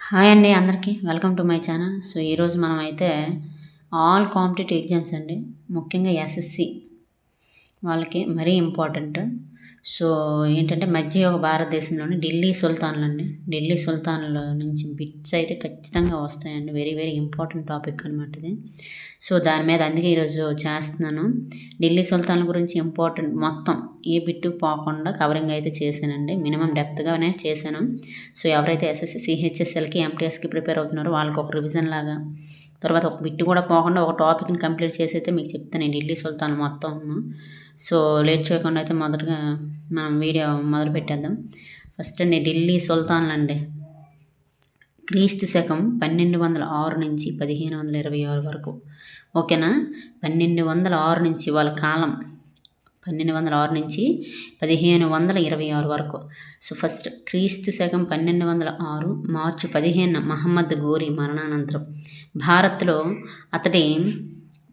Hi అండి అందరికీ welcome to my channel. So ఈరోజు మనం అయితే ఆల్ కాంపిటేటివ్ ఎగ్జామ్స్ అండి, ముఖ్యంగా ఎస్ఎస్సి వాళ్ళకి మరీ ఇంపార్టెంట్. సో ఏంటంటే మధ్యయుగ భారతదేశంలోని ఢిల్లీ సుల్తాన్లు అండి. ఢిల్లీ సుల్తాన్ల నుంచి బిట్స్ అయితే ఖచ్చితంగా వస్తాయండి. వెరీ వెరీ ఇంపార్టెంట్ టాపిక్ అనమాట ఇది. సో దాని మీద అందుకే ఈరోజు చేస్తున్నాను. ఢిల్లీ సుల్తాన్ల గురించి ఇంపార్టెంట్ మొత్తం ఏ బిట్టు పోకుండా కవరింగ్ అయితే చేశానండి. మినిమం డెప్త్గానే చేశాను. సో ఎవరైతే ఎస్ఎస్సి సిహెచ్ఎస్ఎల్కి ఎంటీఎస్కి ప్రిపేర్ అవుతున్నారో వాళ్ళకి ఒక రివిజన్ లాగా, తర్వాత ఒక బిట్టు కూడా పోకుండా ఒక టాపిక్ని కంప్లీట్ చేసి అయితే మీకు చెప్తాను ఢిల్లీ సుల్తాన్ మొత్తం. సో లేట్ చేయకుండా అయితే మొదటగా మనం వీడియో మొదలు పెట్టేద్దాం. ఫస్ట్ అండి ఢిల్లీ సుల్తాన్లు అండి, క్రీస్తు శకం 1206 నుంచి 1526 వరకు. ఓకేనా, 1206 నుంచి వాళ్ళ కాలం 1206 నుంచి 1526 వరకు. సో ఫస్ట్ క్రీస్తు శకం 1206 మార్చి 15 మహమ్మద్ ఘోరీ మరణానంతరం భారత్లో అతడి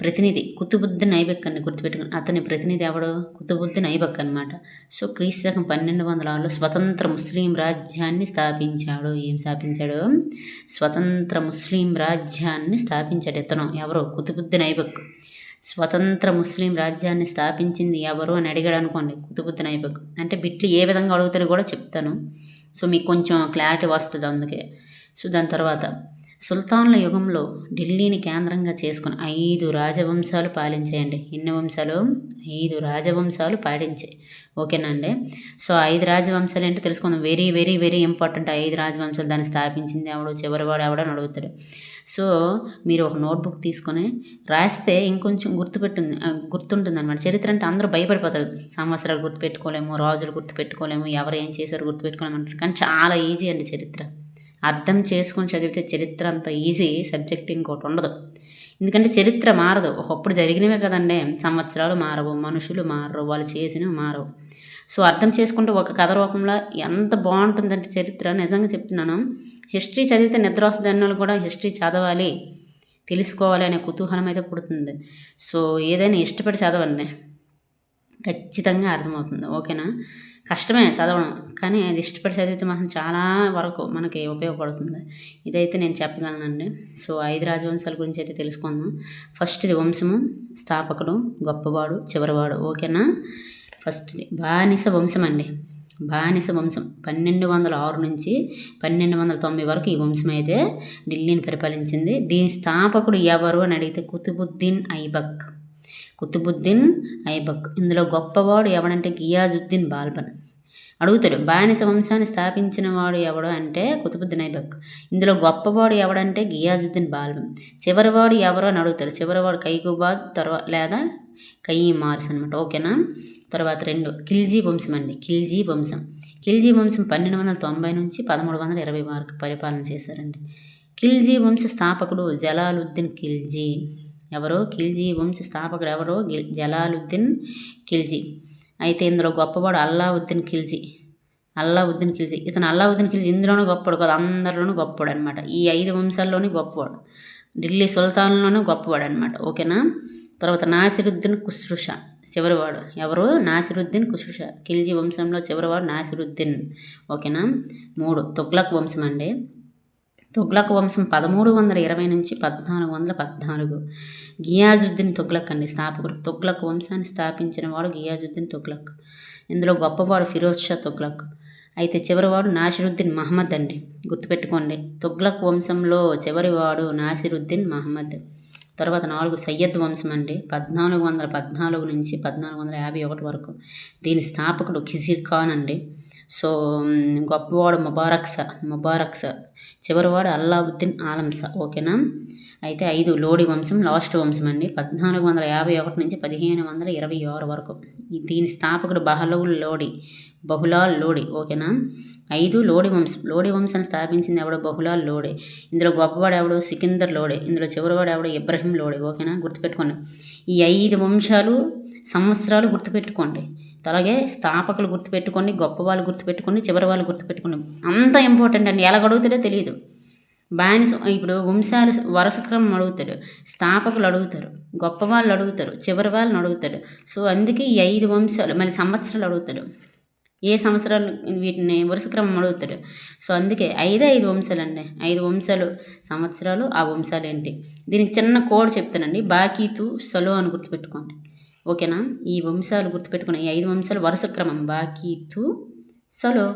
ప్రతినిధి కుతుబుద్దీన్ ఐబక్ అని గుర్తుపెట్టుకుని, అతని ప్రతినిధి ఎవడు? కుతుబుద్దీన్ ఐబక్ అనమాట. సో క్రీస్తు శకం 1206లో స్వతంత్ర ముస్లిం రాజ్యాన్ని స్థాపించాడు. ఏం స్థాపించాడు? స్వతంత్ర ముస్లిం రాజ్యాన్ని స్థాపించాడు. ఇతను ఎవరు? కుతుబుద్దీన్ ఐబక్. స్వతంత్ర ముస్లిం రాజ్యాన్ని స్థాపించింది ఎవరు అని అడిగాడు అనుకోండి, కుతుబుద్దీన్ ఐబక్. అంటే బిట్లు ఏ విధంగా అడుగుతారో కూడా చెప్తాను. సో మీకు కొంచెం క్లారిటీ వస్తుంది అందుకే. సో దాని తర్వాత సుల్తాన్ల యుగంలో ఢిల్లీని కేంద్రంగా చేసుకుని 5 రాజవంశాలు పాలించాయండి. ఎన్ని వంశాలు? 5 రాజవంశాలు పాలించాయి. ఓకేనా అండి. సో 5 రాజవంశాలు ఏంటో తెలుసుకుందాం. Very very very important. 5 రాజవంశాలు దాన్ని స్థాపించింది ఎవడు, చివరివాడు ఎవడని అడుగుతాడు. సో మీరు ఒక నోట్బుక్ తీసుకొని రాస్తే ఇంకొంచెం గుర్తుంటుంది అనమాట. చరిత్ర అంటే అందరూ భయపడిపోతారు. సంవత్సరాలు గుర్తుపెట్టుకోలేము, రాజులు గుర్తుపెట్టుకోలేము, ఎవరు ఏం చేశారు గుర్తుపెట్టుకోలేము అంటారు. కానీ చాలా ఈజీ అండి చరిత్ర. అర్థం చేసుకొని చదివితే చరిత్ర అంత ఈజీ సబ్జెక్ట్ ఇంకోటి ఉండదు. ఎందుకంటే చరిత్ర మారదు. ఒకప్పుడు జరిగినవే కదండి. సంవత్సరాలు మారవు, మనుషులు మారరు, వాళ్ళు చేసినవి మారవు. సో అర్థం చేసుకుంటే ఒక కథ రూపంలో ఎంత బాగుంటుందంటే చరిత్ర, నిజంగా చెప్తున్నాను. హిస్టరీ చదివితే నిద్ర వస్తుంది అన్న వాళ్ళు కూడా హిస్టరీ చదవాలి, తెలుసుకోవాలి అనే కుతూహలం అయితే పుడుతుంది. సో ఏదైనా ఇష్టపడి చదవండి, ఖచ్చితంగా అర్థమవుతుంది. ఓకేనా. కష్టమే చదవడం, కానీ అది ఇష్టపడి చదివితే మాత్రం చాలా వరకు మనకి ఉపయోగపడుతుంది. ఇదైతే నేను చెప్పగలనండి. సో 5 రాజవంశాల గురించి అయితే తెలుసుకుందాం. ఫస్ట్ది వంశము, స్థాపకుడు, గొప్పవాడు, చివరివాడు. ఓకేనా. ఫస్ట్ది బానిస వంశం అండి. బానిస వంశం 1206 నుంచి 1290 వరకు ఈ వంశం అయితే ఢిల్లీని పరిపాలించింది. దీని స్థాపకుడు ఎవరు అని అడిగితే కుతుబుద్దీన్ ఐబక్. కుతుబుద్దీన్ ఐబక్. ఇందులో గొప్పవాడు ఎవడంటే గియాజుద్దీన్ బాల్బన్. అడుగుతాడు బానిస వంశాన్ని స్థాపించిన వాడు ఎవడు అంటే కుతుబుద్దీన్ ఐబక్. ఇందులో గొప్పవాడు ఎవడంటే గియాజుద్దీన్ బాల్బన్. చివరివాడు ఎవరు అని అడుగుతారు. చివరివాడు కైకుబాద్ తర్వాత లేదా కయీమార్స్ అనమాట. ఓకేనా. తర్వాత 2 ఖిల్జీ వంశం అండి. ఖిల్జీ వంశం. ఖిల్జీ వంశం 1290 నుంచి 1320 వరకు పరిపాలన చేశారండి. ఖిల్జీ వంశ స్థాపకుడు జలాలుద్దీన్ ఖిల్జీ. ఎవరు? ఖిల్జీ వంశ స్థాపకుడు ఎవరు? జలాలుద్దీన్ ఖిల్జీ. అయితే ఇందులో గొప్పవాడు అల్లావుద్దీన్ ఖిల్జీ. అల్లావుద్దీన్ ఖిల్జీ. ఇతను అల్లావుద్దీన్ ఖిల్జీ ఇందులోనూ గొప్పవాడు కాదు, అందరిలోనూ గొప్పవాడు అనమాట. ఈ 5 వంశాల్లోనూ గొప్పవాడు, ఢిల్లీ సుల్తాన్లోనూ గొప్పవాడు అనమాట. ఓకేనా. తర్వాత నాసిరుద్దీన్ ఖుస్రుషా చివరివాడు. ఎవరు? నాసిరుద్దీన్ ఖుస్రుషా. ఖిల్జీ వంశంలో చివరివాడు నాసిరుద్దీన్. ఓకేనా. 3 తుగ్లక్ వంశం అండి. తుగ్లక్ వంశం 1320 నుంచి 1414. గియాజుద్దీన్ తుగ్లక్ అండి స్థాపకుడు. తుగ్లక్ వంశాన్ని స్థాపించిన వాడు గియాజుద్దీన్ తుగ్లక్. ఇందులో గొప్పవాడు ఫిరోజ్ షా తుగ్లక్. అయితే చివరివాడు నాసిరుద్దీన్ మహమ్మద్ అండి. గుర్తుపెట్టుకోండి, తుగ్లక్ వంశంలో చివరివాడు నాసిరుద్దీన్ మహమ్మద్. తర్వాత 4 సయ్యద్ వంశం అండి. 1414 నుంచి 1451 వరకు. దీని స్థాపకుడు ఖిజిర్ ఖాన్ అండి. సో గొప్పవాడు ముబారక్ షా. చివరివాడు అల్లావుద్దీన్ ఆలం షా. ఓకేనా. అయితే 5 లోడి వంశం, లాస్ట్ వంశం అండి. 1451 నుంచి 1526 వరకు. దీని స్థాపకుడు బహులాల్ లోడి. ఓకేనా. 5 లోడి వంశం. లోడి వంశాన్ని స్థాపించింది ఎవడు? బహులాల్ లోడి. ఇందులో గొప్పవాడు ఎవడు? సికిందర్ లోడి. ఇందులో చివరివాడు ఎవడు? ఇబ్రహీం లోడి. ఓకేనా. గుర్తుపెట్టుకోండి ఈ 5 వంశాలు, సంవత్సరాలు గుర్తుపెట్టుకోండి. అలాగే స్థాపకులు గుర్తుపెట్టుకోండి, గొప్పవాళ్ళు గుర్తుపెట్టుకోండి, చివరి వాళ్ళు గుర్తుపెట్టుకోండి. అంత ఇంపార్టెంట్ అండి. ఎలా అడుగుతాడో తెలియదు. బానిస ఇప్పుడు వంశాలు వరుస క్రమం అడుగుతాడు, స్థాపకులు అడుగుతారు, గొప్పవాళ్ళు అడుగుతారు, చివరి వాళ్ళని అడుగుతాడు. సో అందుకే ఈ 5 వంశాలు, మళ్ళీ సంవత్సరాలు అడుగుతాడు. ఏ సంవత్సరాలు వీటిని వరుస క్రమం అడుగుతాడు. సో అందుకే 5 వంశాలు అండి. 5 వంశాలు సంవత్సరాలు, ఆ వంశాలు ఏంటి. దీనికి చిన్న కోడ్ చెప్తానండి. బాకీతు సలో అని గుర్తుపెట్టుకోండి. ఓకేనా. ఈ వంశాలు గుర్తుపెట్టుకున్న ఈ 5 వంశాలు వరుస క్రమం బాకీతు సలో.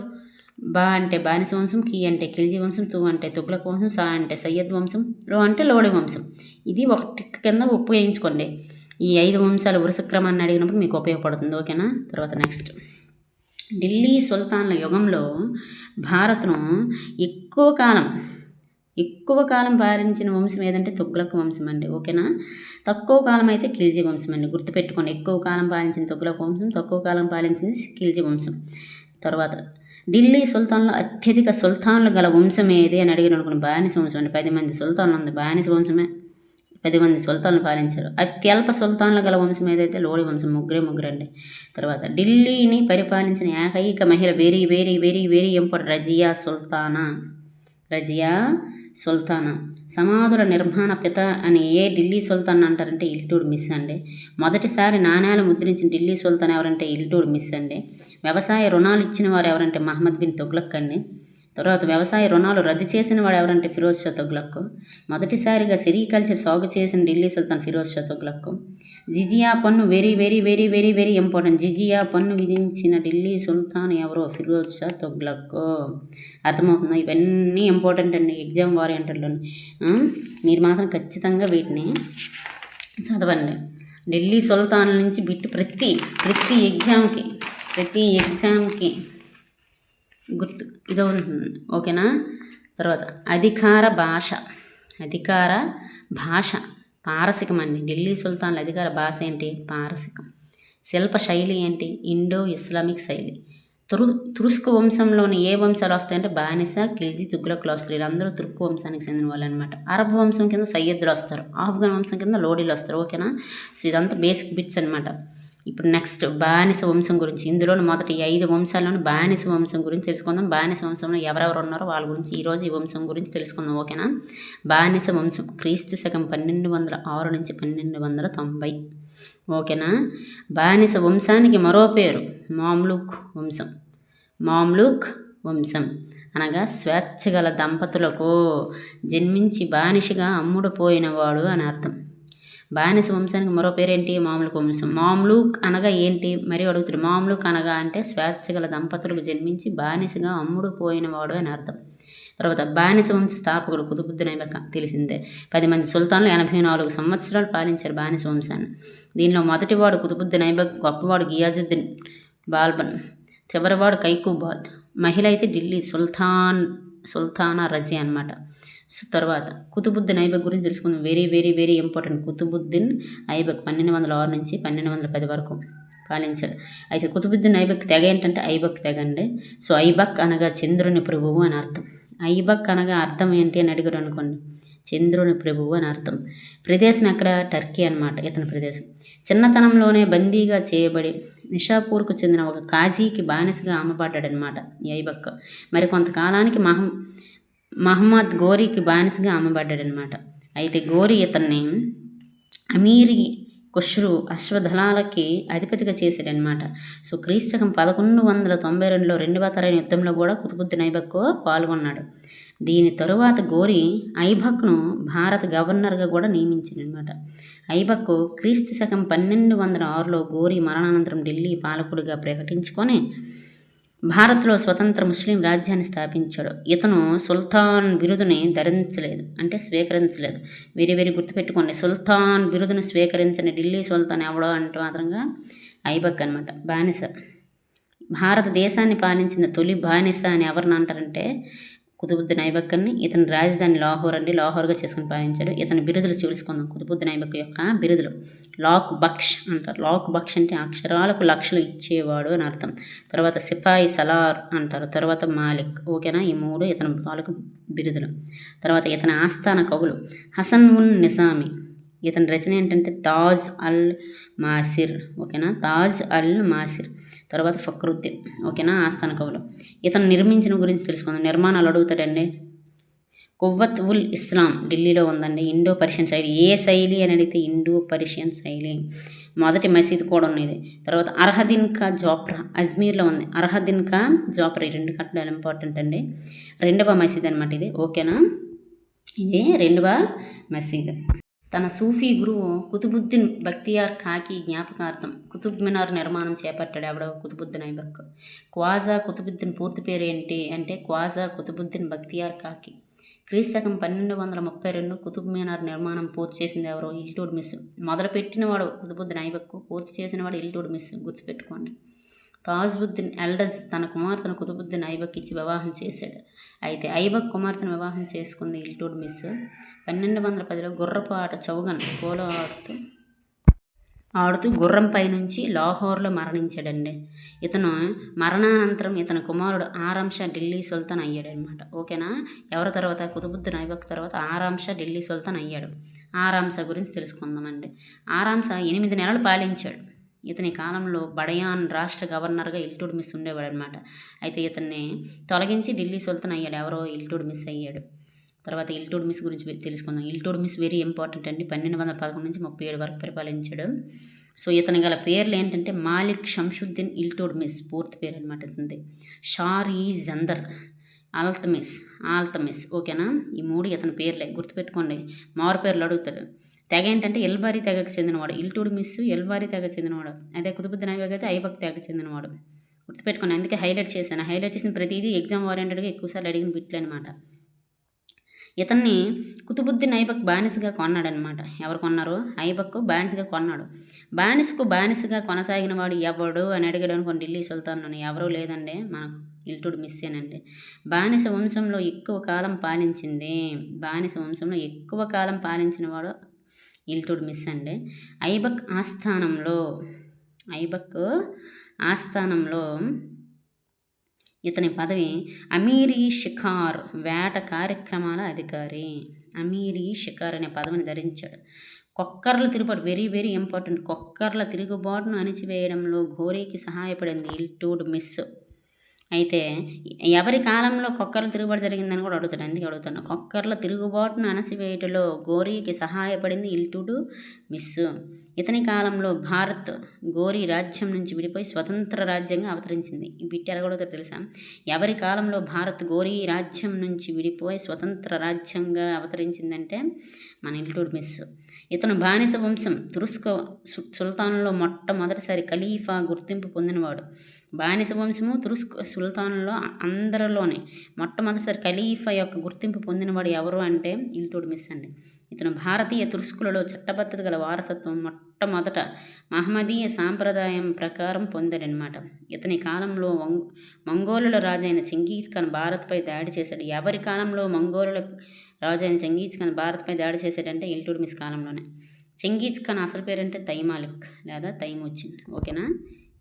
బా అంటే బానిస వంశం, కీ అంటే ఖిల్జీ వంశం, తూ అంటే తుగ్లక్ వంశం, సా అంటే సయ్యద్ వంశం, లో అంటే లోడి వంశం. ఇది ఒక టిక్ కింద ఉపయోగించుకోండి. ఈ 5 వంశాల వరుస క్రమాన్ని అడిగినప్పుడు మీకు ఉపయోగపడుతుంది. ఓకేనా. తర్వాత నెక్స్ట్, ఢిల్లీ సుల్తాన్ల యుగంలో భారత్ను ఎక్కువ కాలం పాలించిన వంశం ఏదంటే తుగ్లక్ వంశం అండి. ఓకేనా. తక్కువ కాలం అయితే ఖిల్జీ వంశం అండి. గుర్తుపెట్టుకోండి. ఎక్కువ కాలం పాలించిన తుగ్లక్ వంశం, తక్కువ కాలం పాలించింది ఖిల్జీ వంశం. తర్వాత ఢిల్లీ సుల్తాన్లో అత్యధిక సుల్తాన్లు గల వంశం ఏది అని అడిగిన అనుకున్న బానిస వంశం అండి. 10 మంది సుల్తాన్లు ఉంది. బానిస వంశమే 10 మంది సుల్తాన్లు పాలించారు. అత్యల్ప సుల్తాన్లు గల వంశం ఏదైతే లోడి వంశం, ముగ్గురే అండి. తర్వాత ఢిల్లీని పరిపాలించిన ఏకైక మహిళ very very very very important, Razia Sultana. సమాధుల నిర్మాణ పిత అని ఏ ఢిల్లీ సుల్తాన్ అంటారంటే ఇల్టుమిష్ అండి. మొదటిసారి నాణేలు ముద్రించిన ఢిల్లీ సుల్తాన్ ఎవరంటే ఇల్టుమిష్ అండి. వ్యవసాయ రుణాలు ఇచ్చిన వారు ఎవరంటే మహమ్మద్ బిన్ తుగ్లక్ అండి. తర్వాత వ్యవసాయ రుణాలు రద్దు చేసిన వాడు ఎవరంటే ఫిరోజ్ షా తుగ్లక్. మొదటిసారిగా సెరికల్చర్ సాగు చేసిన ఢిల్లీ సుల్తాన్ ఫిరోజ్ షా తుగ్లక్. జిజియా పన్ను very very very very very important. జిజియా పన్ను విధించిన ఢిల్లీ సుల్తాన్ ఎవరో ఫిరోజ్ షా తుగ్లక్. అర్థమవుతుందా. ఇవన్నీ ఇంపార్టెంట్ అండి ఎగ్జామ్ వారియంటర్లోని. మీరు మాత్రం ఖచ్చితంగా వీటిని చదవండి. ఢిల్లీ సుల్తాన్ల నుంచి బిట్టు ప్రతి ఎగ్జామ్కి గుర్తు ఇదో ఉంటుంది. ఓకేనా. తర్వాత అధికార భాష పారసికం అండి. ఢిల్లీ సుల్తాన్ల అధికార భాష ఏంటి? పారసికం. శిల్ప శైలి ఏంటి? ఇండో ఇస్లామిక్ శైలి. తురుస్క్ వంశంలోని ఏ వంశాలు వస్తాయంటే బానిస, ఖిల్జీ, తుగ్లక్లు వస్తారు. వీళ్ళందరూ తుర్క్ వంశానికి చెందిన వాళ్ళు అనమాట. అరబ్ వంశం కింద సయ్యద్లు వస్తారు. ఆఫ్ఘన్ వంశం కింద లోడీలు వస్తారు. ఓకేనా. సో ఇదంతా బేసిక్ బిట్స్ అనమాట. ఇప్పుడు నెక్స్ట్ బానిస వంశం గురించి. ఇందులోని మొదటి 5 వంశాల్లోని బానిస వంశం గురించి తెలుసుకుందాం. బానిస వంశంలో ఎవరెవరు ఉన్నారో వాళ్ళ గురించి ఈరోజు ఈ వంశం గురించి తెలుసుకుందాం. ఓకేనా. బానిస వంశం క్రీస్తు శకం 1206 నుంచి 1290. ఓకేనా. బానిస వంశానికి మరో పేరు మామ్లూక్ వంశం అనగా స్వేచ్ఛ గల దంపతులకు జన్మించి బానిసగా అమ్ముడుపోయినవాడు అని అర్థం. బానిస వంశానికి మరో పేరేంటి? మామ్లూక్ వంశం. మామ్లూక్ అనగా ఏంటి మరి అడుగుతాడు. మామ్లూక్ అనగా అంటే స్వేచ్ఛ గల దంపతులకు జన్మించి బానిసగా అమ్ముడుపోయినవాడు అని అర్థం. తర్వాత బానిస వంశ స్థాపకుడు కుతుబుద్దీన్ ఐబక్ తెలిసిందే. 10 మంది సుల్తాన్లు 84 సంవత్సరాలు పాలించారు బానిస వంశాన్ని. దీనిలో మొదటివాడు కుతుబుద్దీన్ ఐబక్, గొప్పవాడు గియాజుద్దీన్ బాల్బన్, చివరివాడు కైకుబాద్. మహిళ అయితే ఢిల్లీ సుల్తానా రజియా అనమాట. తర్వాత కుతుబుద్దీన్ ఐబక్ గురించి తెలుసుకుందాం. Very very very important. Qutbuddin Aibak 1206 నుంచి 1210 వరకు పాలించాడు. అయితే కుతుబుద్దీన్ ఐబక్ తెగ ఏంటంటే ఐబక్ తెగ అండి. సో ఐబక్ అనగా చంద్రుని ప్రభువు అని అర్థం. ఐబక్ అనగా అర్థం ఏంటి అని అడిగారు అనుకోండి, చంద్రుని ప్రభువు అని అర్థం. ప్రదేశం ఎక్కడ? టర్కీ అనమాట ఇతని ప్రదేశం. చిన్నతనంలోనే బందీగా చేయబడి నిషాపూర్కు చెందిన ఒక కాజీకి బానిసగా అమ్మబడ్డాడనమాట ఈ ఐబక్. మరి కొంతకాలానికి మహమ్మద్ గోరీకి బానిసగా అమ్మబడ్డాడనమాట. అయితే గోరీ ఇతన్ని అమీరీ ఖుష్రు అశ్వదళాలకి అధిపతిగా చేశాడనమాట. సో క్రీస్తకం 1192లో రెండవ తరైన యుద్ధంలో కూడా కుతుబుద్దీన్ ఐబక్ పాల్గొన్నాడు. దీని తరువాత గోరీ ఐబక్ను భారత గవర్నర్గా కూడా నియమించిందనమాట. ఐబక్ క్రీస్తు శకం 1206లో గోరీ మరణానంతరం ఢిల్లీ పాలకుడిగా ప్రకటించుకొని భారత్లో స్వతంత్ర ముస్లిం రాజ్యాన్ని స్థాపించాడు. ఇతను సుల్తాన్ బిరుదుని స్వీకరించలేదు. వెరీ గుర్తుపెట్టుకోండి. సుల్తాన్ బిరుదును స్వీకరించని ఢిల్లీ సుల్తాన్ ఎవడో అంటే మాత్రంగా ఐబక్ అనమాట. బానిస. భారతదేశాన్ని పాలించిన తొలి బానిస అని ఎవరిని అంటారంటే కుతుబుద్దీన్ ఐబక్ అని. ఇతని రాజధాని లాహోర్ అండి. లాహోర్గా చేసుకుని పాలించాడు. ఇతని బిరుదులు చూసుకుందాం. కుతుబుద్దీన్ ఐబక్ యొక్క బిరుదులు లాక్ బక్ష్ అంటారు. లాక్ బక్ష్ అంటే అక్షరాలకు లక్షలు ఇచ్చేవాడు అని అర్థం. తర్వాత సిపాయి సలార్ అంటారు. తర్వాత మాలిక్. ఓకేనా. ఈ 3 ఇతని తాలూకు బిరుదులు. తర్వాత ఇతని ఆస్థాన కవులు హసన్ ఉన్ నిజామి. ఇతని రచన ఏంటంటే తాజ్ అల్ మాసిర్. ఓకేనా. తాజ్ అల్ మాసిర్. తర్వాత ఫక్రుద్దీన్. ఓకేనా. ఆస్థాన కవులు. ఇతను నిర్మించిన గురించి తెలుసుకుందాం. నిర్మాణాలు అడుగుతాడండి. కువ్వత్ ఉల్ ఇస్లాం ఢిల్లీలో ఉందండి. ఇండో పర్షియన్ శైలి. ఏ శైలి అని అడిగితే ఇండో పర్షియన్ శైలి. మొదటి మసీదు కూడా ఉన్నది. తర్వాత అర్హదీన్ కా జోప్రా అజ్మీర్లో ఉంది. అర్హదీన్ కా జోప్రా ఈ 2 కట్టడాలు ఇంపార్టెంట్ అండి. 2వ మసీదు అనమాట ఇది. ఓకేనా, ఇది 2వ మసీదు. తన సూఫీ గురువు కుతుబుద్దీన్ బక్తియార్ ఖాకి జ్ఞాపకార్థం కుతుబ్ మినార్ నిర్మాణం చేపట్టాడు. ఎవడో కుతుబుద్దీన్ ఐబక్. ఖ్వాజా కుతుబుద్దీన్ పూర్తి పేరు ఏంటి అంటే ఖ్వాజా కుతుబుద్దీన్ బక్తియార్ ఖాకి. క్రీస్తకం 1232 కుతుబ్ మినార్ నిర్మాణం పూర్తి చేసింది ఎవరో? ఇల్టుట్మిష్. మొదలుపెట్టిన వాడు కుతుబుద్దీన్ ఐబక్, పూర్తి చేసిన వాడు ఇల్టుట్మిష్, గుర్తుపెట్టుకోండి. తాజుద్దీన్ ఎల్డజ్ తన కుమార్తెను కుతుబుద్దీన్ ఐబక్ ఇచ్చి వివాహం చేశాడు. అయితే ఐబక్ కుమార్తెను వివాహం చేసుకుంది ఇల్టుట్మిష్. 1210లో గుర్రపు ఆట చౌగన్ పోలో ఆడుతూ గుర్రంపై నుంచి లాహోర్లో మరణించాడండి. ఇతను మరణానంతరం ఇతని కుమారుడు ఆరామ్ షా ఢిల్లీ సుల్తాన్ అయ్యాడనమాట. ఓకేనా, ఎవరి తర్వాత? కుతుబుద్దీన్ ఐబక్ తర్వాత ఆరామ్ షా ఢిల్లీ సుల్తాన్ అయ్యాడు. ఆరామ్ షా గురించి తెలుసుకుందామండి. ఆరామ్ షా 8 నెలలు పాలించాడు. ఇతని కాలంలో బడయాన్ రాష్ట్ర గవర్నర్గా ఇల్టుట్మిష్ ఉండేవాడు అనమాట. అయితే ఇతన్ని తొలగించి ఢిల్లీ సుల్తాన్ అయ్యాడు. ఎవరో? ఇల్టుట్మిష్ అయ్యాడు. తర్వాత ఇల్టుట్మిష్ గురించి తెలుసుకుందాం. ఇల్టుట్మిష్ వెరీ ఇంపార్టెంట్ అండి. 1211 నుంచి 37 వరకు పరిపాలించాడు. సో ఇతని గల పేర్లు ఏంటంటే మాలిక్ షంషుద్దీన్ ఇల్టుట్మిష్ పూర్తి పేరు అనమాట ఇతనిది. షార్ ఈ జందర్ ఆల్తమిస్. ఓకేనా, ఈ 3 ఇతని పేర్లే, గుర్తుపెట్టుకోండి. మారు పేర్లు అడుగుతాడు. తెగ ఏంటంటే ఎల్బారీ తెగకు చెందినవాడు. ఇల్టుట్మిష్ ఎల్బారీ తెగకు చెందినవాడు. అదే కుతుబుద్దీన్ ఐబక్ అయితే ఐబక్ తెగకు చెందినవాడు. గుర్తుపెట్టుకోండి, అందుకే హైలైట్ చేశాను. హైలైట్ చేసిన ప్రతిదీ ఎగ్జామ్ ఓరియంటెడ్గా ఎక్కువసార్లు అడిగిన బిట్లు అనమాట. ఇతన్ని కుతుబుద్దీన్ ఐబక్ బానిసగా కొన్నాడనమాట. ఎవరు కొన్నారు? ఐబక్ బానిసగా కొన్నాడు. బానిసగా కొనసాగిన వాడు ఎవడు అని అడిగాడు అనుకోండి ఢిల్లీ సుల్తాన్ని. ఎవరూ లేదండి, మనకు ఇల్టుట్మిషేనండి. బానిస వంశంలో ఎక్కువ కాలం పాలించిన వాడు ఇల్టుట్మిష్ అండి. ఐబక్ ఆస్థానంలో ఇతని పదవి అమీరీ షికార్, వేట కార్యక్రమాల అధికారి. అమీరీ షికార్ అనే పదవిని ధరించాడు. కొక్కర్ల తిరుగుబాటు వెరీ వెరీ ఇంపార్టెంట్. కొక్కర్ల తిరుగుబాటును అణిచివేయడంలో ఘోరీకి సహాయపడింది ఇల్టుట్మిష్. అయితే ఎవరి కాలంలో కొక్కర్ల తిరుగుబాటు జరిగిందని కూడా అడుగుతాడు. అందుకే అడుగుతాను. కొక్కర్ల తిరుగుబాటును అణచివేయటంలో ఘోరీకి సహాయపడింది ఇల్టుట్మిష్. ఇతని కాలంలో భారత్ గోరీ రాజ్యం నుంచి విడిపోయి స్వతంత్ర రాజ్యంగా అవతరించింది. ఈ బిట్టి ఎలాగొడుగుతారో తెలుసా? ఎవరి కాలంలో భారత్ గోరీ రాజ్యం నుంచి విడిపోయి స్వతంత్ర రాజ్యంగా అవతరించిందంటే మన ఇల్టుట్మిష్. ఇతను బానిస వంశం తురుస్క్ సుల్తాన్లో మొట్టమొదటిసారి ఖలీఫా గుర్తింపు పొందినవాడు. బానిస వంశము తురుస్క్ సుల్తాన్లో అందరిలోనే మొట్టమొదటిసారి ఖలీఫా యొక్క గుర్తింపు పొందినవాడు ఎవరు అంటే ఇల్టుట్మిష్ అండి. ఇతను భారతీయ తురుస్కులలో చట్టబద్ధత గల వారసత్వం మొట్టమొదట మహమ్మదీయ సాంప్రదాయం ప్రకారం పొందాడనమాట. ఇతని కాలంలో మంగోలుల రాజైన చెంగీజ్ ఖాన్ భారత్పై దాడి చేశాడు. ఎవరి కాలంలో మంగోలుల రాజైన చెంగీజ్ ఖాన్ భారత్పై దాడి చేశాడంటే ఇల్టుట్మిష్ కాలంలోనే. చెంగీజ్ ఖాన్ అసలు పేరంటే తైమాలిక్ లేదా తైమూచిన్. ఓకేనా,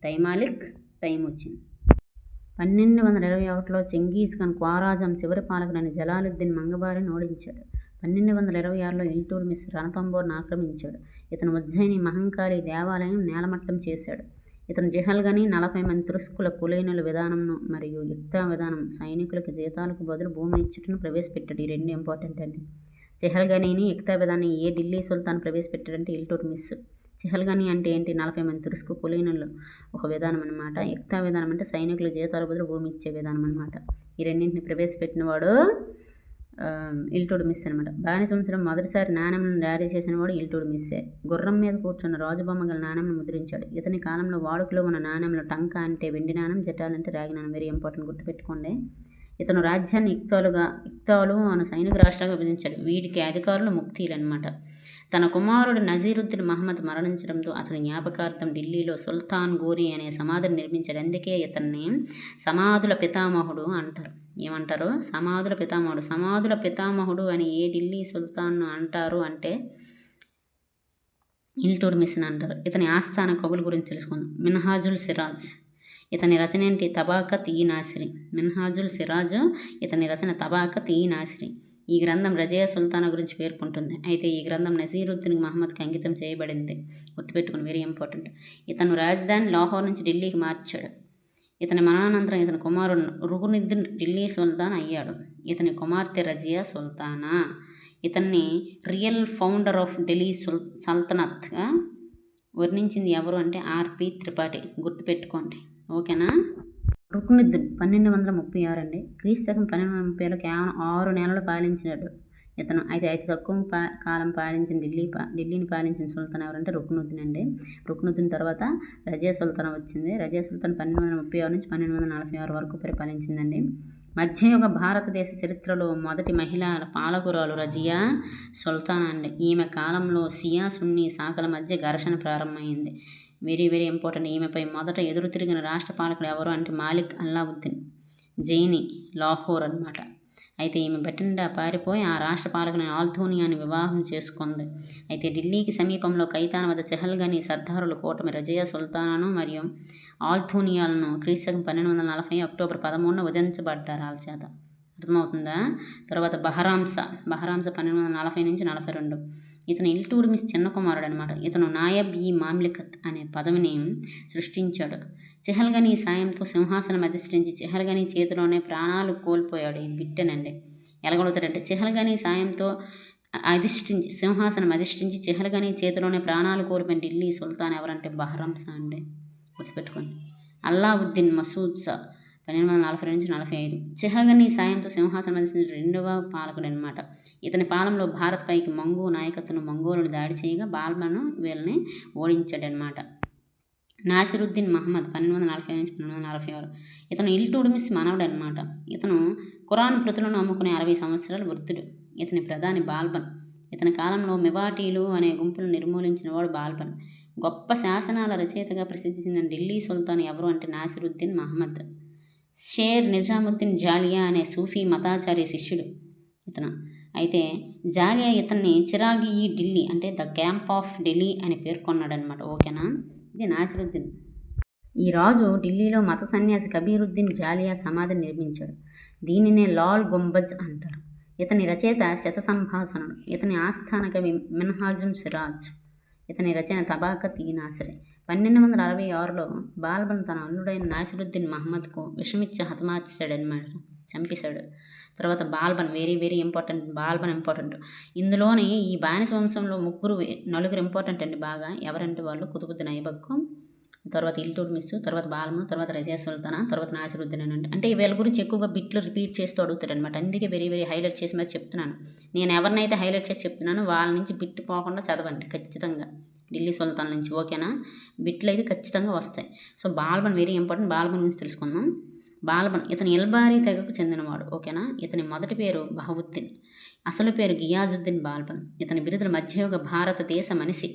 తైమాలిక్ తైమూచిన్. 1221లో చెంగీజ్ ఖాన్ ఖ్వారాజం చివరి పాలకుడైన జలాలుద్దీన్ మంగబారిని ఓడించాడు. 1226లో ఇల్టుట్మిష్ రణతంబోర్ను ఆక్రమించాడు. ఇతను ఉజ్జయిని మహంకాళి దేవాలయం నేలమట్టం చేశాడు. ఇతను జహల్గని 40 మంది తురుస్కుల కులీనుల విధానంను మరియు యుక్త విధానం సైనికులకు జీతాలకు బదులు భూమినిచ్చుటను ప్రవేశపెట్టాడు. ఈ 2 ఇంపార్టెంట్ అండి. జహల్గనీని యుక్త విధానం ఏ ఢిల్లీ సుల్తాన్ ప్రవేశపెట్టాడంటే ఇల్టుట్మిష్. జహల్గని అంటే ఏంటి? 40 మంది తురుస్కు కులీనులు ఒక విధానం అనమాట. యుక్త విధానం అంటే సైనికుల జీతాల బదులు భూమి ఇచ్చే విధానం అనమాట. ఈ రెండింటిని ప్రవేశపెట్టిన వాడు ఇల్టుట్మిష్ అనమాట. బానిస వంశంలో మొదటిసారి నాణెంను జారీ చేసిన వాడు ఇల్టుట్మిషే. గుర్రం మీద కూర్చున్న రాజుబొమ్మ గల నాణెంను ముద్రించాడు. ఇతని కాలంలో వాడుకలో ఉన్న నాణెంలో టంకా అంటే వెండి నాణెం, జటాల్ అంటే రాగి నాణెం. వెరీ ఇంపార్టెంట్, గుర్తుపెట్టుకోండి. ఇతను రాజ్యాన్ని ఇక్తాలు అను సైనిక రాష్ట్రాలుగా విభజించాడు. వీటికి అధికారులు ముక్తీలు అనమాట. తన కుమారుడు నజీరుద్దీన్ మహమ్మద్ మరణించడంతో అతని జ్ఞాపకార్థం ఢిల్లీలో సుల్తాన్ గోరీ అనే సమాధిని నిర్మించాడు. అందుకే ఇతన్ని సమాధుల పితామహుడు అంటారు. ఏమంటారు? సమాధుల పితామహుడు. సమాధుల పితామహుడు అని ఏ ఢిల్లీ సుల్తాన్ను అంటారు అంటే ఇల్టుట్మిష్ అంటారు. ఇతని ఆస్థాన కవుల గురించి తెలుసుకుందాం. మిన్హాజుల్ సిరాజ్. ఇతని రచన ఏంటి? తబాకత్ ఈ నాసిరి. మిన్హాజుల్ సిరాజ్ ఇతని రచన తబాకత్ ఈ నాసిరి. ఈ గ్రంథం రజియా సుల్తానా గురించి పేర్కొంటుంది. అయితే ఈ గ్రంథం నజీరుద్దీన్ మహమ్మద్కి అంకితం చేయబడింది. గుర్తుపెట్టుకుని, వెరీ ఇంపార్టెంట్. ఇతను రాజధాని లాహోర్ నుంచి ఢిల్లీకి మార్చాడు. ఇతని మరణానంతరం ఇతని కుమారుడు రుకునుద్దీన్ ఢిల్లీ సుల్తాన్ అయ్యాడు. ఇతని కుమార్తె రజియా సుల్తానా. ఇతన్ని రియల్ ఫౌండర్ ఆఫ్ ఢిల్లీ సల్తనత్గా వర్ణించింది ఎవరు అంటే ఆర్పి త్రిపాఠి, గుర్తుపెట్టుకోండి. ఓకేనా. రుక్నుద్దీన్ 1236 అండి. క్రీస్తకం 1230లో కేవలం 6 నెలలు పాలించినాడు ఇతను. అయితే అతి తక్కువ కాలం పాలించిన ఢిల్లీని పాలించిన సుల్తాన్ ఎవరంటే రుక్నుద్దీన్ అండి. రుక్నుద్దీన్ తర్వాత రజియా సుల్తాన్ వచ్చింది. రజియా సుల్తాన్ 1236 నుంచి 1246 వరకు పరిపాలించిందండి. మధ్యయుగ భారతదేశ చరిత్రలో మొదటి మహిళా పాలకురాలు రజియా సుల్తాన్ అండి. ఈమె కాలంలో షియా సున్నీ శాఖల మధ్య ఘర్షణ ప్రారంభమైంది. Very very important. ఈమెపై మొదట ఎదురు తిరిగిన రాష్ట్ర పాలకుడు ఎవరు అంటే మాలిక్ అల్లావుద్దీన్ జైని, లాహోర్ అనమాట. అయితే ఈమె బటిండా పారిపోయి ఆ రాష్ట్ర పాలకుని ఆల్థూనియాని వివాహం చేసుకుంది. అయితే ఢిల్లీకి సమీపంలో కైతాన్ వద్ద చెహల్గనీ సర్దారులు కూటమి రజియా సుల్తానాను మరియు ఆల్థూనియాలను క్రీస్తకం 1240 అక్టోబర్ 13న వధించబడ్డారు వాళ్ళ చేత. అర్థమవుతుందా. తర్వాత బహరాంస 1240 నుంచి 42. ఇతను ఇల్టుమిస్ చిన్న కుమారుడు అనమాట. ఇతను నాయబ్ ఈ మామ్లికత్ అనే పదవిని సృష్టించాడు. చెహల్గనీ సాయంతో సింహాసనం అధిష్ఠించి చెహల్గనీ చేతిలోనే ప్రాణాలు కోల్పోయాడు. ఇది బిట్టనండి. ఎలాగలుగుతాడంటే చెహల్గనీ సాయంతో సింహాసనం అధిష్ఠించి చెహల్గనీ చేతిలోనే ప్రాణాలు కోల్పోయిన ఢిల్లీ సుల్తాన్ ఎవరంటే బహరాంస అండి. గుర్తుపెట్టుకోండి. అల్లావుద్దీన్ మసూద్ షా 1242 నుంచి 45. చెహల్గనీ సాయంతో సింహాసనం అధిష్ఠించిన రెండవ పాలకుడు అనమాట. ఇతని పాలనలో భారత్ పైకి మంగూ నాయకత్వం మంగోలుడు దాడి చేయగా బాల్బను వీళ్ళని ఓడించాడనమాట. నాసిరుద్దీన్ మహమ్మద్ 1245 నుంచి 1246. ఇతను ఇల్టుమిస్ మనవడు అనమాట. ఇతను ఖురాన్ ప్రతులను అమ్ముకునే 60 సంవత్సరాల వృద్ధుడు. ఇతని ప్రధాని బాల్బన్. ఇతని కాలంలో మివాటీలు అనే గుంపును నిర్మూలించిన వాడు బాల్బన్. గొప్ప శాసనాల రచయితగా ప్రసిద్ధి చెందిన ఢిల్లీ సుల్తాన్ ఎవరు అంటే నాసిరుద్దీన్ మహమ్మద్. షేర్ నిజాముద్దీన్ జాలియా అనే సూఫీ మతాచార్య శిష్యుడు ఇతను. అయితే జాలియా ఇతన్ని చిరాగి ఈ ఢిల్లీ అంటే ద క్యాంప్ ఆఫ్ ఢిల్లీ అని పేర్కొన్నాడు అనమాట. ఓకేనా. ఇది నాసిరుద్దీన్. ఈ రాజు ఢిల్లీలో మత సన్యాసి కబీరుద్దీన్ జాలియా సమాధిని నిర్మించాడు. దీనినే లాల్ గుంబజ్ అంటారు. ఇతని రచయిత శత సంభాషణుడు. ఇతని ఆస్థాన కవి మిన్హాజున్ సిరాజ్. ఇతని రచన తబాకత్ ఈ నాసిరే. 1266లో బాల్బన్ తన అల్లుడైన నాసిరుద్దీన్ మహమ్మద్కు విషమిచ్చి హతమార్చాడనమాట, చంపేశాడు. తర్వాత Balban very very important. Balban important. ఇందులోని ఈ బానిస వంశంలో నలుగురు ఇంపార్టెంట్ అండి బాగా. ఎవరంటే వాళ్ళు కుతుబుద్దీన్ ఐబక్, తర్వాత ఇల్టుమిస్, తర్వాత బాల్బన్, తర్వాత రజియా సుల్తానా, తర్వాత నాసిరుద్దీన్ అంటే వీళ్ళ గురించి ఎక్కువగా బిట్లు రిపీట్ చేస్తూ అడుగుతాడు అనమాట. అందుకే వెరీ వెరీ హైలైట్ చేసి మరి చెప్తున్నాను. నేను ఎవరినైతే హైలైట్ చేసి చెప్తున్నానో వాళ్ళ నుంచి బిట్ పోకుండా చదవండి ఖచ్చితంగా. ఢిల్లీ సుల్తాన్ నుంచి. ఓకేనా. బిట్లు అయితే ఖచ్చితంగా వస్తాయి. So Balban very important. Balban గురించి తెలుసుకుందాం. బాల్బన్ ఇతని ఎల్బారీ తెగకు చెందినవాడు. ఓకేనా. ఇతని మొదటి పేరు బహవుద్దీన్, అసలు పేరు గియాజుద్దీన్ బాల్బన్. ఇతని బిరుదులు మధ్యయుగ భారతదేశ మనిషి.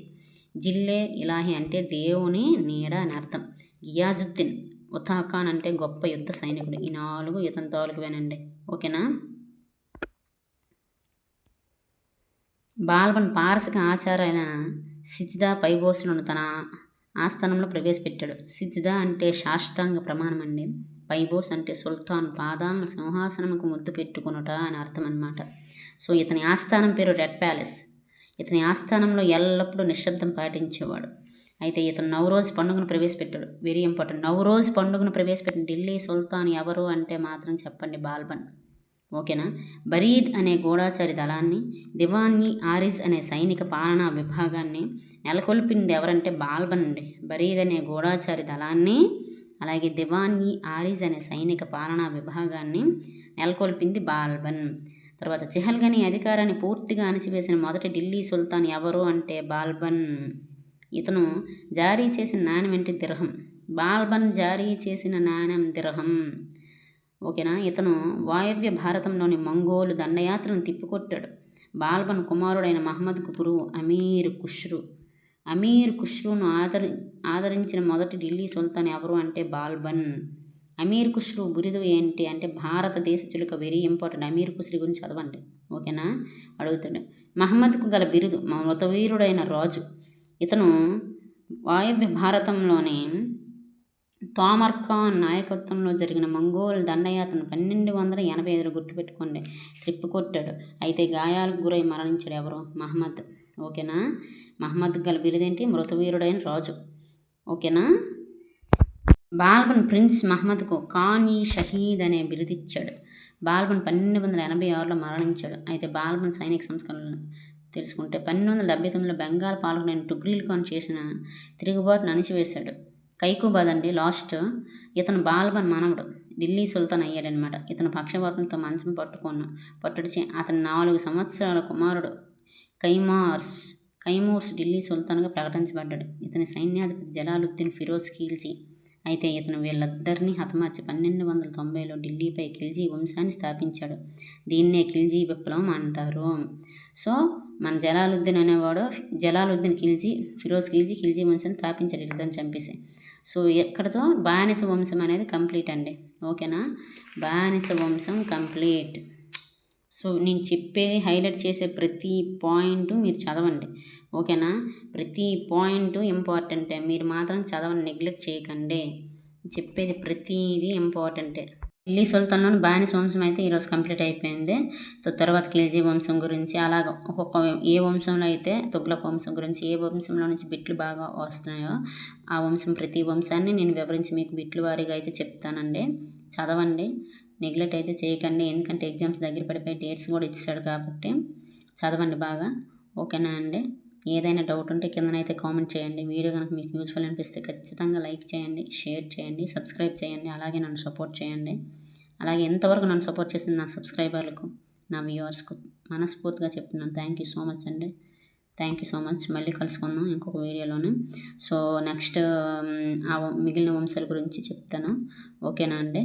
జిల్లే ఇలాహి అంటే దేవుని నీడ అని అర్థం. గియాజుద్దీన్ ఉతాఖాన్ అంటే గొప్ప యుద్ధ సైనికుడు. ఈ 4 ఇతని తాలూకువేనండి. ఓకేనా. బాల్బన్ పారసిక ఆచారైన సిజ్దా పైబోసులను తన ఆస్థానంలో ప్రవేశపెట్టాడు. సిజ్దా అంటే సాష్టాంగ ప్రమాణం అండి. పైబోస్ అంటే సుల్తాన్ పాదాలను సింహాసనముకు ముద్దు పెట్టుకునుట అని అర్థం అనమాట. సో ఇతని ఆస్థానం పేరు రెడ్ ప్యాలెస్. ఇతని ఆస్థానంలో ఎల్లప్పుడూ నిశ్శబ్దం పాటించేవాడు. అయితే ఇతను నవరోజ్ పండుగను ప్రవేశపెట్టాడు. Very important. నవరోజ్ పండుగను ప్రవేశపెట్టిన ఢిల్లీ సుల్తాన్ ఎవరు అంటే మాత్రం చెప్పండి బాల్బన్. ఓకేనా. బరీద్ అనే గూఢాచారి దళాన్ని, దివాన్-ఈ ఆరిజ్ అనే సైనిక పాలనా విభాగాన్ని నెలకొల్పింది ఎవరంటే బాల్బన్ అండి. బరీద్ అనే గూఢాచారి దళాన్ని, అలాగే దివాన్-ఈ ఆరిజ్ అనే సైనిక పాలనా విభాగాన్ని నెలకొల్పింది బాల్బన్. తర్వాత చెహల్గనీ అధికారాన్ని పూర్తిగా అణచివేసిన మొదటి ఢిల్లీ సుల్తాన్ ఎవరు అంటే బాల్బన్. ఇతను జారీ చేసిన నాణ్యం ఏంటి దిర్హం. బాల్బన్ జారీ చేసిన నాణ్యం దిర్హం. ఓకేనా. ఇతను వాయవ్య భారతంలోని మంగోలు దండయాత్రను తిప్పికొట్టాడు. బాల్బన్ కుమారుడైన మహమ్మద్కు గురువు అమీర్ ఖుష్రూను ఆదరించిన మొదటి ఢిల్లీ సుల్తాన్ ఎవరు అంటే బాల్బన్. అమీర్ ఖుష్రూ బిరుదు ఏంటి అంటే భారతదేశ చిలుక. Very important. అమీర్ ఖుష్రీ గురించి చదవండి. ఓకేనా. అడుగుతాడు. మహమ్మద్కు గల బిరుదు మృతవీరుడైన రాజు. ఇతను వాయవ్య భారతంలోని తోమర్ ఖాన్ నాయకత్వంలో జరిగిన మంగోల్ దండయాత్రను 1285 గుర్తుపెట్టుకోండి త్రిప్పికొట్టాడు. అయితే గాయాలకు గురై మరణించాడు ఎవరు మహమ్మద్. ఓకేనా. మహమ్మద్ గల బిరుదేంటి మృతవీరుడైన రాజు. ఓకేనా. బాల్బన్ ప్రిన్స్ మహమ్మద్కు ఖాన్-ఈ-షహీద్ అనే బిరుదిచ్చాడు. బాల్బన్ 1286లో మరణించాడు. అయితే బాల్బన్ సైనిక సంస్కరణలు తెలుసుకుంటే 1279లో బెంగాల్ పాలకుడైన టుగ్రీల్ ఖాన్ చేసిన తిరుగుబాటును అణిచివేశాడు. కైకుబాద్ అండి లాస్ట్. ఇతను బాల్బన్ మనవడు ఢిల్లీ సుల్తాన్ అయ్యాడనమాట. ఇతను పక్షపాతంతో మంచం పట్టుడిచి అతని 4 సంవత్సరాల కుమారుడు కైమూర్స్ ఢిల్లీ సుల్తాన్గా ప్రకటించబడ్డాడు. ఇతని సైన్యాధిపతి జలాలుద్దీన్ ఫిరోజ్ ఖిల్జీ. అయితే ఇతను వీళ్ళిద్దరినీ హతమార్చి 1290లో ఢిల్లీపై ఖిల్జీ వంశాన్ని స్థాపించాడు. దీన్నే ఖిల్జీ విప్లవం అంటారు. సో మన జలాలుద్దీన్ ఖిల్జీ, ఫిరోజ్ ఖిల్జీ వంశాన్ని స్థాపించాడు ఇద్దరిని చంపేసి. సో ఎక్కడితో బానిస వంశం అనేది కంప్లీట్ అండి. ఓకేనా, బానిస వంశం కంప్లీట్. సో నేను చెప్పేది హైలైట్ చేసే ప్రతి పాయింట్ మీరు చదవండి. ఓకేనా, ప్రతి పాయింట్ ఇంపార్టెంటే, మీరు మాత్రం చదవని నెగ్లెక్ట్ చేయకండి. చెప్పేది ప్రతిదీ ఇంపార్టెంటే. ఢిల్లీ సుల్తాన్లోని బానిస వంశం అయితే ఈరోజు కంప్లీట్ అయిపోయింది. తర్వాత ఖిల్జీ వంశం గురించి అలాగ ఒక్కొక్క ఏ వంశంలో అయితే తుగ్లక్ వంశం గురించి, ఏ వంశంలో నుంచి బిట్లు బాగా వస్తున్నాయో ఆ వంశం ప్రతి వంశాన్ని నేను వివరించి మీకు బిట్లు వారీగా అయితే చెప్తానండి. చదవండి, నెగ్లెక్ట్ అయితే చేయకండి. ఎందుకంటే ఎగ్జామ్స్ దగ్గర పడిపోయి డేట్స్ కూడా ఇచ్చాడు కాబట్టి చదవండి బాగా. ఓకేనా అండి, ఏదైనా డౌట్ ఉంటే కిందనైతే కామెంట్ చేయండి. వీడియో కనుక మీకు యూస్ఫుల్ అనిపిస్తే ఖచ్చితంగా లైక్ చేయండి, షేర్ చేయండి, సబ్స్క్రైబ్ చేయండి. అలాగే నన్ను సపోర్ట్ చేయండి. అలాగే ఎంతవరకు నన్ను సపోర్ట్ చేసిన నా సబ్స్క్రైబర్లకు, నా వ్యూవర్స్కు మనస్ఫూర్తిగా చెప్తున్నాను. థ్యాంక్ యూ సో మచ్ అండి. Thank you so much. మళ్ళీ కలుసుకుందాం ఇంకొక వీడియోలోనే. సో నెక్స్ట్ మిగిలిన వంశాల గురించి చెప్తాను. ఓకేనా అండి.